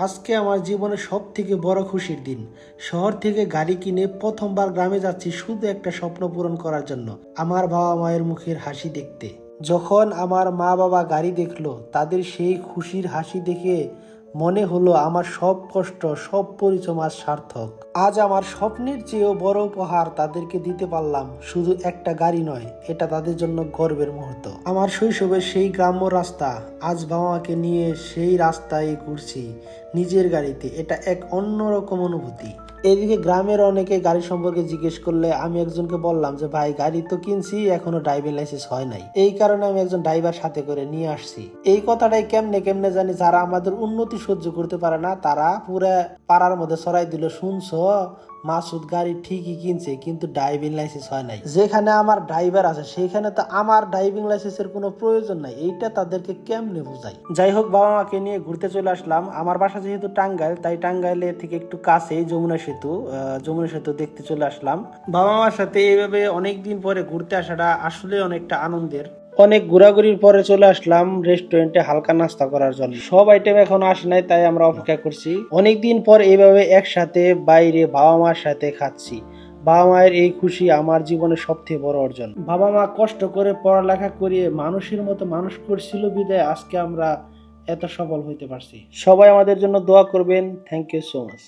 আজকে আমার জীবনের সব থেকে বড় খুশির দিন। শহর থেকে গাড়ি কিনে প্রথমবার গ্রামে যাচ্ছি শুধু একটা স্বপ্ন পূরণ করার জন্য, আমার বাবা মায়ের মুখের হাসি দেখতে। যখন আমার মা বাবা গাড়ি দেখলো, তাদের সেই খুশির হাসি দেখে মনে হলো আমার সব কষ্ট, সব পরিশ্রম আজ সার্থক। আজ আমার স্বপ্নের চেয়েও বড় উপহার তাদেরকে দিতে পারলাম। শুধু একটা গাড়ি নয়, এটা তাদের জন্য গর্বের মুহূর্ত। আমার শৈশবের সেই গ্রাম্য রাস্তা, আজ বাবা মাকে নিয়ে সেই রাস্তায় ঘুরছি নিজের গাড়িতে। এটা এক অন্যরকম অনুভূতি। এদিকে গ্রামের অনেকে গাড়ি সম্পর্কে জিজ্ঞেস করলে আমি একজনকে বললাম যে ভাই, গাড়ি তো কিনছি, এখনো ড্রাইভিং লাইসেন্স হয় নাই। এই কারণে আমি একজন ড্রাইভার সাথে করে নিয়ে আসছি। এই কথাটাই কেমনে কেমনে জানি যারা আমাদের উন্নতি সহ্য করতে পারে না, তারা পুরা পাড়ার মধ্যে ছড়াই দিল, শুনছো মাসুদ গাড়ি ঠিকই কিনছে কিন্তু ড্রাইভিং লাইসেন্স হয় নাই। যেখানে আমার ড্রাইভার আছে সেখানে তো আমার ড্রাইভিং লাইসেন্সের কোনো প্রয়োজন নাই। এইটা তাদেরকে কেমনে বোঝাই। যাই হোক, বাবা মাকে নিয়ে ঘুরতে চলে আসলাম। আমার বাসা যেহেতু টাঙ্গাইল, তাই টাঙ্গাইলের থেকে একটু কাছেই যমুনা সেতু দেখতে চলে আসলাম। বাবা মার সাথে এইভাবে অনেকদিন পরে ঘুরতে আসাটা আসলে অনেকটা আনন্দের। অনেক ঘোরাঘুরির পরে চলে আসলাম রেস্টুরেন্টে হালকা নাস্তা করার জন্য। সব আইটেম এখনো আসে নাই, তাই আমরা অপেক্ষা করছি। অনেকদিন পর এইভাবে একসাথে বাইরে বাবা মার সাথে খাচ্ছি। বাবা মায়ের এই খুশি আমার জীবনের সবথেকে বড় অর্জন। বাবা মা কষ্ট করে পড়ালেখা করিয়ে মানুষের মতো মানুষ করছিল বিদায় আজকে আমরা এত সফল হইতে পারছি। সবাই আমাদের জন্য দোয়া করবেন। Thank you so much.